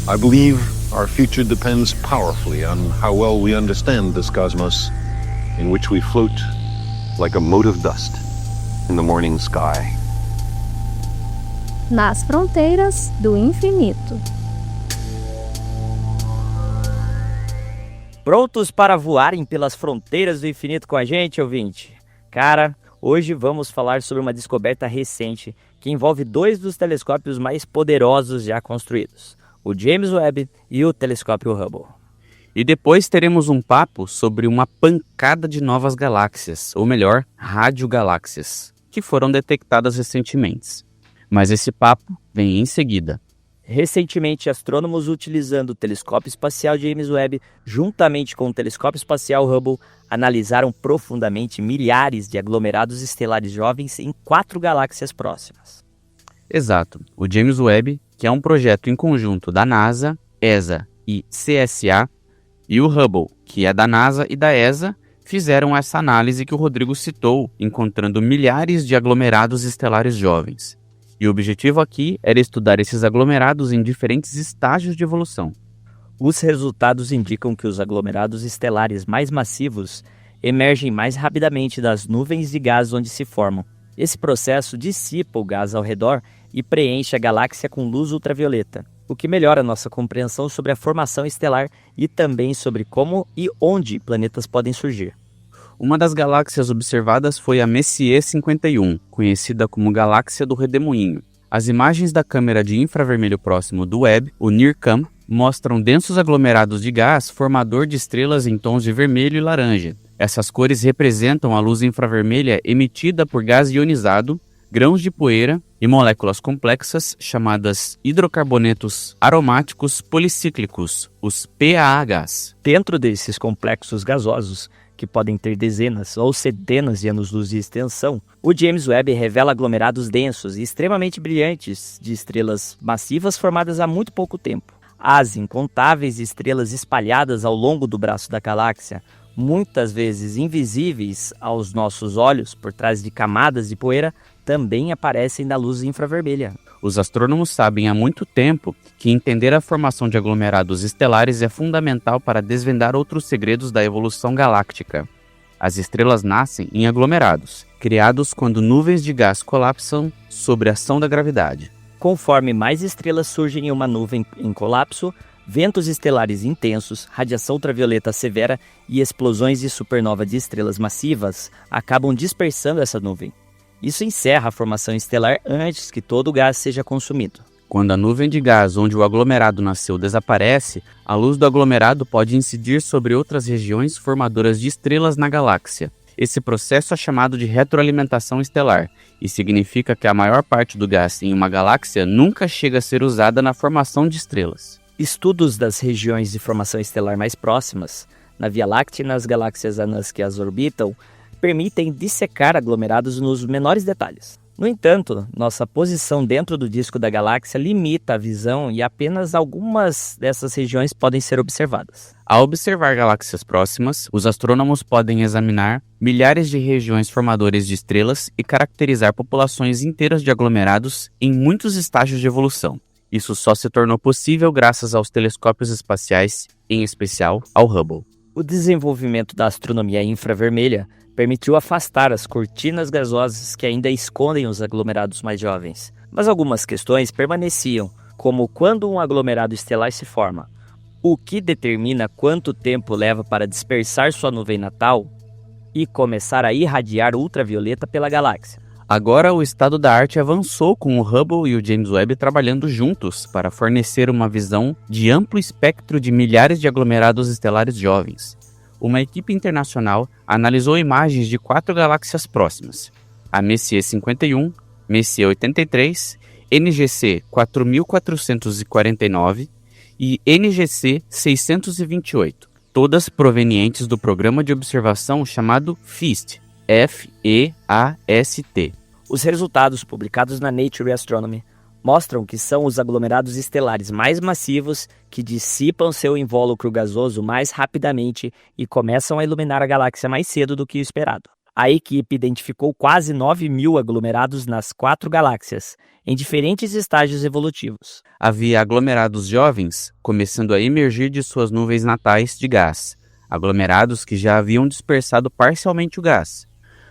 I believe our future depends powerfully on how well we understand this cosmos in which we float like a mote of dust in the morning sky. Nas fronteiras do infinito. Prontos para voarem pelas fronteiras do infinito com a gente, ouvinte? Cara, hoje vamos falar sobre uma descoberta recente que envolve dois dos telescópios mais poderosos já construídos, o James Webb e o telescópio Hubble. E depois teremos um papo sobre uma pancada de novas galáxias, ou melhor, radiogaláxias, que foram detectadas recentemente. Mas esse papo vem em seguida. Recentemente, astrônomos utilizando o telescópio espacial James Webb, juntamente com o telescópio espacial Hubble, analisaram profundamente milhares de aglomerados estelares jovens em 4 galáxias próximas. Exato. O James Webb, que é um projeto em conjunto da NASA, ESA e CSA, e o Hubble, que é da NASA e da ESA, fizeram essa análise que o Rodrigo citou, encontrando milhares de aglomerados estelares jovens. E o objetivo aqui era estudar esses aglomerados em diferentes estágios de evolução. Os resultados indicam que os aglomerados estelares mais massivos emergem mais rapidamente das nuvens de gás onde se formam. Esse processo dissipa o gás ao redor e preenche a galáxia com luz ultravioleta, o que melhora nossa compreensão sobre a formação estelar e também sobre como e onde planetas podem surgir. Uma das galáxias observadas foi a Messier 51, conhecida como Galáxia do Redemoinho. As imagens da câmera de infravermelho próximo do Webb, o NIRCam, mostram densos aglomerados de gás formador de estrelas em tons de vermelho e laranja. Essas cores representam a luz infravermelha emitida por gás ionizado, grãos de poeira e moléculas complexas chamadas hidrocarbonetos aromáticos policíclicos, os PAHs. Dentro desses complexos gasosos, que podem ter dezenas ou centenas de anos-luz de extensão, o James Webb revela aglomerados densos e extremamente brilhantes de estrelas massivas formadas há muito pouco tempo. As incontáveis estrelas espalhadas ao longo do braço da galáxia, muitas vezes invisíveis aos nossos olhos por trás de camadas de poeira, também aparecem na luz infravermelha. Os astrônomos sabem há muito tempo que entender a formação de aglomerados estelares é fundamental para desvendar outros segredos da evolução galáctica. As estrelas nascem em aglomerados, criados quando nuvens de gás colapsam sob a ação da gravidade. Conforme mais estrelas surgem em uma nuvem em colapso, ventos estelares intensos, radiação ultravioleta severa e explosões de supernova de estrelas massivas acabam dispersando essa nuvem. Isso encerra a formação estelar antes que todo o gás seja consumido. Quando a nuvem de gás onde o aglomerado nasceu desaparece, a luz do aglomerado pode incidir sobre outras regiões formadoras de estrelas na galáxia. Esse processo é chamado de retroalimentação estelar e significa que a maior parte do gás em uma galáxia nunca chega a ser usada na formação de estrelas. Estudos das regiões de formação estelar mais próximas, na Via Láctea e nas galáxias anãs que as orbitam, permitem dissecar aglomerados nos menores detalhes. No entanto, nossa posição dentro do disco da galáxia limita a visão e apenas algumas dessas regiões podem ser observadas. Ao observar galáxias próximas, os astrônomos podem examinar milhares de regiões formadoras de estrelas e caracterizar populações inteiras de aglomerados em muitos estágios de evolução. Isso só se tornou possível graças aos telescópios espaciais, em especial ao Hubble. O desenvolvimento da astronomia infravermelha permitiu afastar as cortinas gasosas que ainda escondem os aglomerados mais jovens. Mas algumas questões permaneciam, como quando um aglomerado estelar se forma, o que determina quanto tempo leva para dispersar sua nuvem natal e começar a irradiar ultravioleta pela galáxia. Agora o estado da arte avançou com o Hubble e o James Webb trabalhando juntos para fornecer uma visão de amplo espectro de milhares de aglomerados estelares jovens. Uma equipe internacional analisou imagens de 4 galáxias próximas, a Messier 51, Messier 83, NGC 4449 e NGC 628, todas provenientes do programa de observação chamado FEAST, F-E-A-S-T. Os resultados publicados na Nature Astronomy mostram que são os aglomerados estelares mais massivos que dissipam seu invólucro gasoso mais rapidamente e começam a iluminar a galáxia mais cedo do que o esperado. A equipe identificou quase 9.000 aglomerados nas 4 galáxias, em diferentes estágios evolutivos. Havia aglomerados jovens começando a emergir de suas nuvens natais de gás, aglomerados que já haviam dispersado parcialmente o gás,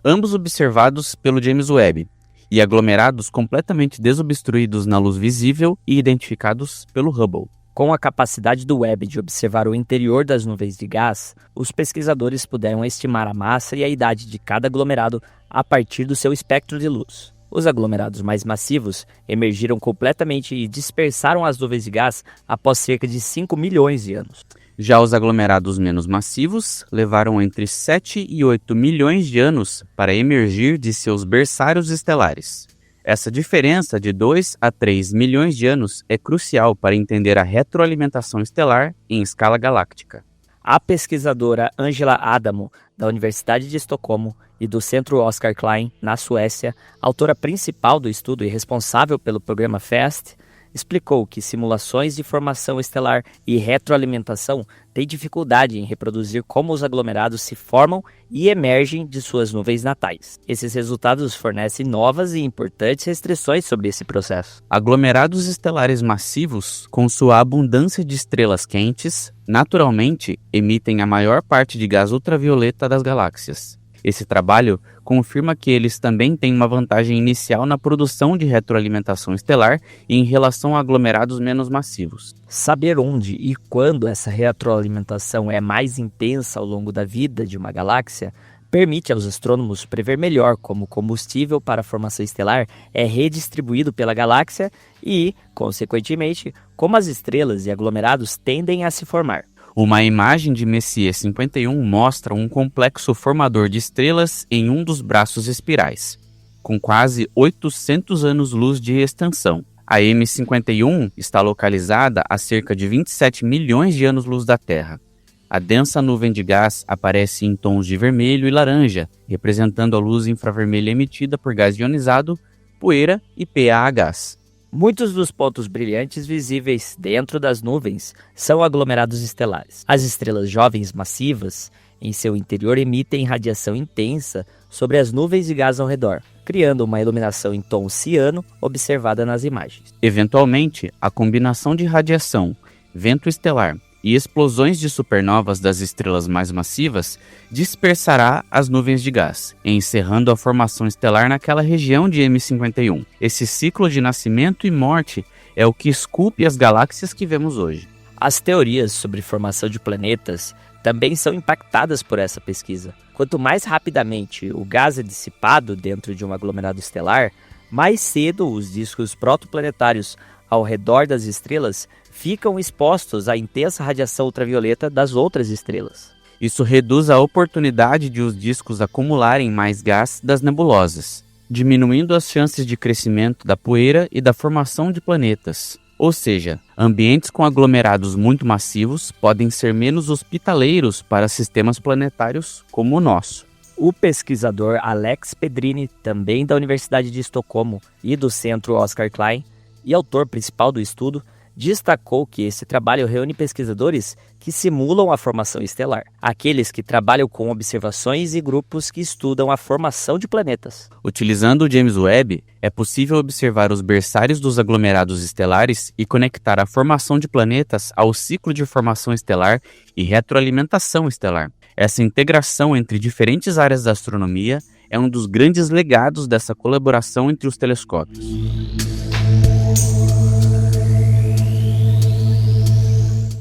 ambos observados pelo James Webb, e aglomerados completamente desobstruídos na luz visível e identificados pelo Hubble. Com a capacidade do Webb de observar o interior das nuvens de gás, os pesquisadores puderam estimar a massa e a idade de cada aglomerado a partir do seu espectro de luz. Os aglomerados mais massivos emergiram completamente e dispersaram as nuvens de gás após cerca de 5 milhões de anos. Já os aglomerados menos massivos levaram entre 7 e 8 milhões de anos para emergir de seus berçários estelares. Essa diferença de 2 a 3 milhões de anos é crucial para entender a retroalimentação estelar em escala galáctica. A pesquisadora Angela Adamo, da Universidade de Estocolmo e do Centro Oskar Klein, na Suécia, autora principal do estudo e responsável pelo programa FAST, explicou que simulações de formação estelar e retroalimentação têm dificuldade em reproduzir como os aglomerados se formam e emergem de suas nuvens natais. Esses resultados fornecem novas e importantes restrições sobre esse processo. Aglomerados estelares massivos, com sua abundância de estrelas quentes, naturalmente emitem a maior parte de gás ultravioleta das galáxias. Esse trabalho confirma que eles também têm uma vantagem inicial na produção de retroalimentação estelar em relação a aglomerados menos massivos. Saber onde e quando essa retroalimentação é mais intensa ao longo da vida de uma galáxia permite aos astrônomos prever melhor como o combustível para a formação estelar é redistribuído pela galáxia e, consequentemente, como as estrelas e aglomerados tendem a se formar. Uma imagem de Messier 51 mostra um complexo formador de estrelas em um dos braços espirais, com quase 800 anos-luz de extensão. A M51 está localizada a cerca de 27 milhões de anos-luz da Terra. A densa nuvem de gás aparece em tons de vermelho e laranja, representando a luz infravermelha emitida por gás ionizado, poeira e PAHs. Muitos dos pontos brilhantes visíveis dentro das nuvens são aglomerados estelares. As estrelas jovens massivas, em seu interior, emitem radiação intensa sobre as nuvens de gás ao redor, criando uma iluminação em tom ciano observada nas imagens. Eventualmente, a combinação de radiação, vento estelar e explosões de supernovas das estrelas mais massivas dispersará as nuvens de gás, encerrando a formação estelar naquela região de M51. Esse ciclo de nascimento e morte é o que esculpe as galáxias que vemos hoje. As teorias sobre formação de planetas também são impactadas por essa pesquisa. Quanto mais rapidamente o gás é dissipado dentro de um aglomerado estelar, mais cedo os discos protoplanetários ao redor das estrelas ficam expostos à intensa radiação ultravioleta das outras estrelas. Isso reduz a oportunidade de os discos acumularem mais gás das nebulosas, diminuindo as chances de crescimento da poeira e da formação de planetas. Ou seja, ambientes com aglomerados muito massivos podem ser menos hospitaleiros para sistemas planetários como o nosso. O pesquisador Alex Pedrini, também da Universidade de Estocolmo e do Centro Oskar Klein, e autor principal do estudo, destacou que esse trabalho reúne pesquisadores que simulam a formação estelar, aqueles que trabalham com observações e grupos que estudam a formação de planetas. Utilizando o James Webb, é possível observar os berçários dos aglomerados estelares e conectar a formação de planetas ao ciclo de formação estelar e retroalimentação estelar. Essa integração entre diferentes áreas da astronomia é um dos grandes legados dessa colaboração entre os telescópios.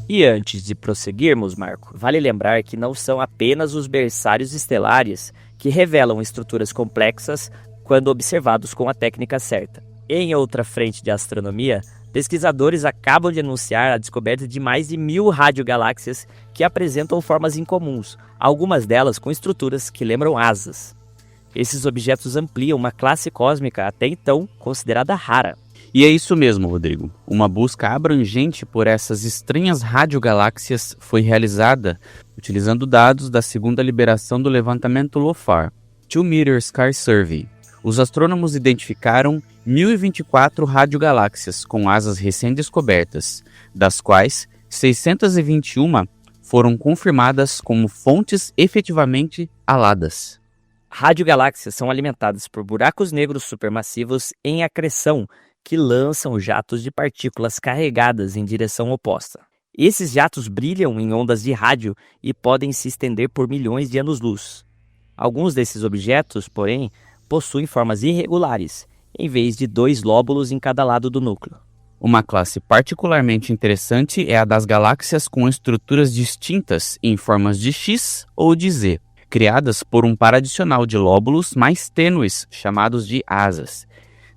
E antes de prosseguirmos, Marco, vale lembrar que não são apenas os berçários estelares que revelam estruturas complexas quando observados com a técnica certa. Em outra frente de astronomia, pesquisadores acabam de anunciar a descoberta de mais de 1.000 radiogaláxias que apresentam formas incomuns, algumas delas com estruturas que lembram asas. Esses objetos ampliam uma classe cósmica até então considerada rara. E é isso mesmo, Rodrigo. Uma busca abrangente por essas estranhas radiogaláxias foi realizada utilizando dados da segunda liberação do levantamento LOFAR, 2-Meter Sky Survey. Os astrônomos identificaram 1.024 radiogaláxias com asas recém-descobertas, das quais 621 foram confirmadas como fontes efetivamente aladas. Radiogaláxias são alimentadas por buracos negros supermassivos em acreção que lançam jatos de partículas carregadas em direção oposta. Esses jatos brilham em ondas de rádio e podem se estender por milhões de anos-luz. Alguns desses objetos, porém, possuem formas irregulares, em vez de 2 lóbulos em cada lado do núcleo. Uma classe particularmente interessante é a das galáxias com estruturas distintas em formas de X ou de Z, criadas por um par adicional de lóbulos mais tênues, chamados de asas.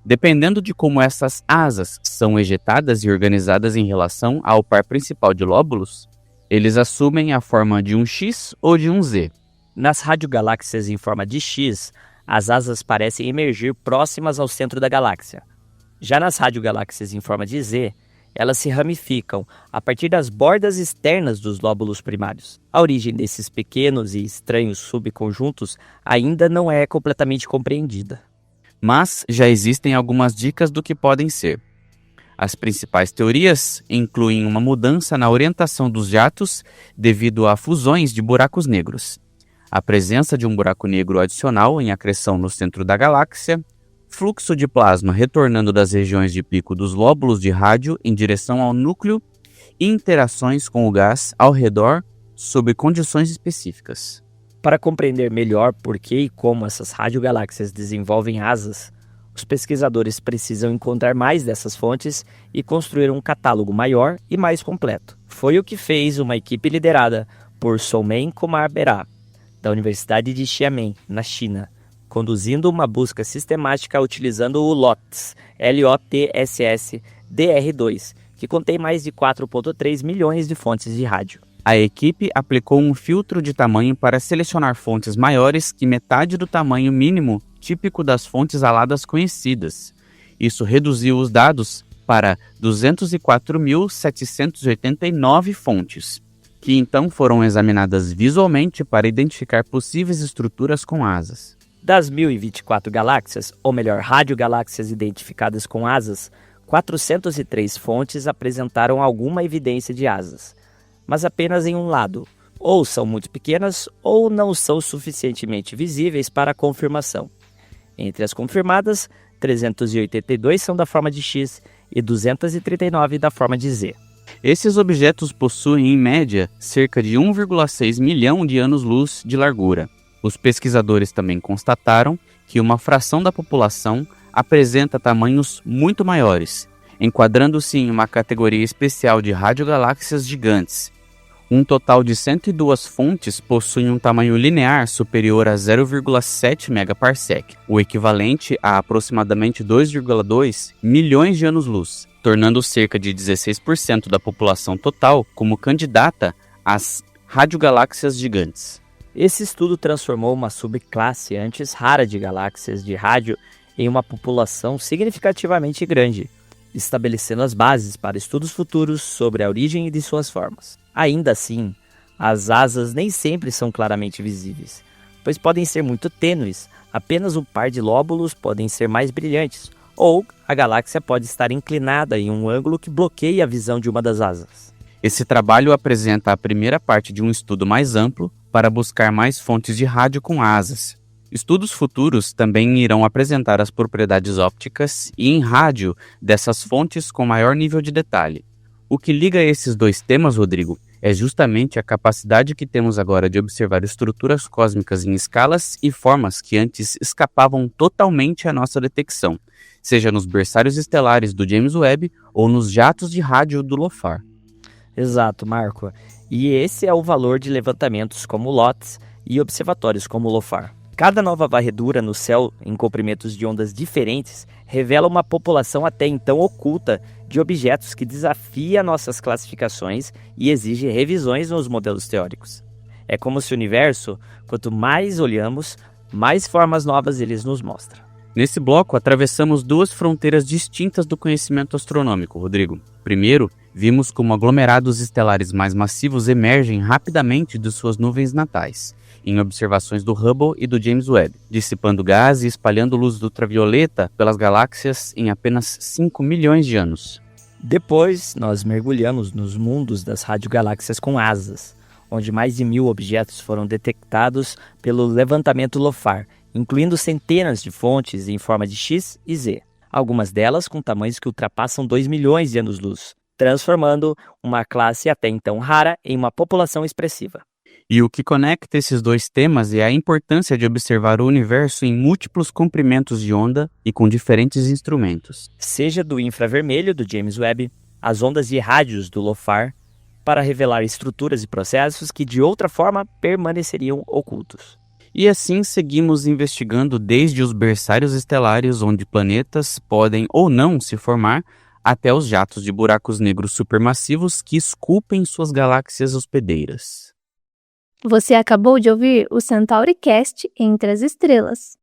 Dependendo de como essas asas são ejetadas e organizadas em relação ao par principal de lóbulos, eles assumem a forma de um X ou de um Z. Nas radiogaláxias em forma de X, as asas parecem emergir próximas ao centro da galáxia. Já nas radiogaláxias em forma de Z, elas se ramificam a partir das bordas externas dos lóbulos primários. A origem desses pequenos e estranhos subconjuntos ainda não é completamente compreendida. Mas já existem algumas dicas do que podem ser. As principais teorias incluem uma mudança na orientação dos jatos devido a fusões de buracos negros, a presença de um buraco negro adicional em acreção no centro da galáxia, fluxo de plasma retornando das regiões de pico dos lóbulos de rádio em direção ao núcleo e interações com o gás ao redor sob condições específicas. Para compreender melhor por que e como essas radiogaláxias desenvolvem asas, os pesquisadores precisam encontrar mais dessas fontes e construir um catálogo maior e mais completo. Foi o que fez uma equipe liderada por Soumen Kumar Bera, da Universidade de Xiamen, na China, conduzindo uma busca sistemática utilizando o LOTS, LOTSS-DR2, que contém mais de 4,3 milhões de fontes de rádio. A equipe aplicou um filtro de tamanho para selecionar fontes maiores que metade do tamanho mínimo típico das fontes aladas conhecidas. Isso reduziu os dados para 204.789 fontes, que então foram examinadas visualmente para identificar possíveis estruturas com asas. Das 1.024 galáxias, ou melhor, radiogaláxias identificadas com asas, 403 fontes apresentaram alguma evidência de asas, mas apenas em um lado, ou são muito pequenas ou não são suficientemente visíveis para a confirmação. Entre as confirmadas, 382 são da forma de X e 239 da forma de Z. Esses objetos possuem, em média, cerca de 1,6 milhão de anos-luz de largura. Os pesquisadores também constataram que uma fração da população apresenta tamanhos muito maiores, enquadrando-se em uma categoria especial de radiogaláxias gigantes. Um total de 102 fontes possuem um tamanho linear superior a 0,7 megaparsec, o equivalente a aproximadamente 2,2 milhões de anos-luz, tornando cerca de 16% da população total como candidata às radiogaláxias gigantes. Esse estudo transformou uma subclasse antes rara de galáxias de rádio em uma população significativamente grande, estabelecendo as bases para estudos futuros sobre a origem de suas formas. Ainda assim, as asas nem sempre são claramente visíveis, pois podem ser muito tênues, apenas um par de lóbulos podem ser mais brilhantes, ou a galáxia pode estar inclinada em um ângulo que bloqueia a visão de uma das asas. Esse trabalho apresenta a primeira parte de um estudo mais amplo para buscar mais fontes de rádio com asas. Estudos futuros também irão apresentar as propriedades ópticas e em rádio dessas fontes com maior nível de detalhe. O que liga esses dois temas, Rodrigo, é justamente a capacidade que temos agora de observar estruturas cósmicas em escalas e formas que antes escapavam totalmente à nossa detecção, seja nos berçários estelares do James Webb ou nos jatos de rádio do LOFAR. Exato, Marco. E esse é o valor de levantamentos como o LOTS e observatórios como o LOFAR. Cada nova varredura no céu em comprimentos de ondas diferentes revela uma população até então oculta de objetos que desafia nossas classificações e exige revisões nos modelos teóricos. É como se o universo, quanto mais olhamos, mais formas novas ele nos mostra. Nesse bloco, atravessamos duas fronteiras distintas do conhecimento astronômico, Rodrigo. Primeiro, vimos como aglomerados estelares mais massivos emergem rapidamente de suas nuvens natais, em observações do Hubble e do James Webb, dissipando gás e espalhando luz ultravioleta pelas galáxias em apenas 5 milhões de anos. Depois, nós mergulhamos nos mundos das radiogaláxias com asas, onde mais de 1.000 objetos foram detectados pelo levantamento LOFAR, incluindo centenas de fontes em forma de X e Z, algumas delas com tamanhos que ultrapassam 2 milhões de anos-luz, transformando uma classe até então rara em uma população expressiva. E o que conecta esses dois temas é a importância de observar o universo em múltiplos comprimentos de onda e com diferentes instrumentos. Seja do infravermelho do James Webb, as ondas de rádios do LOFAR, para revelar estruturas e processos que de outra forma permaneceriam ocultos. E assim seguimos investigando desde os berçários estelares onde planetas podem ou não se formar, até os jatos de buracos negros supermassivos que esculpem suas galáxias hospedeiras. Você acabou de ouvir o Centauricast Entre as Estrelas.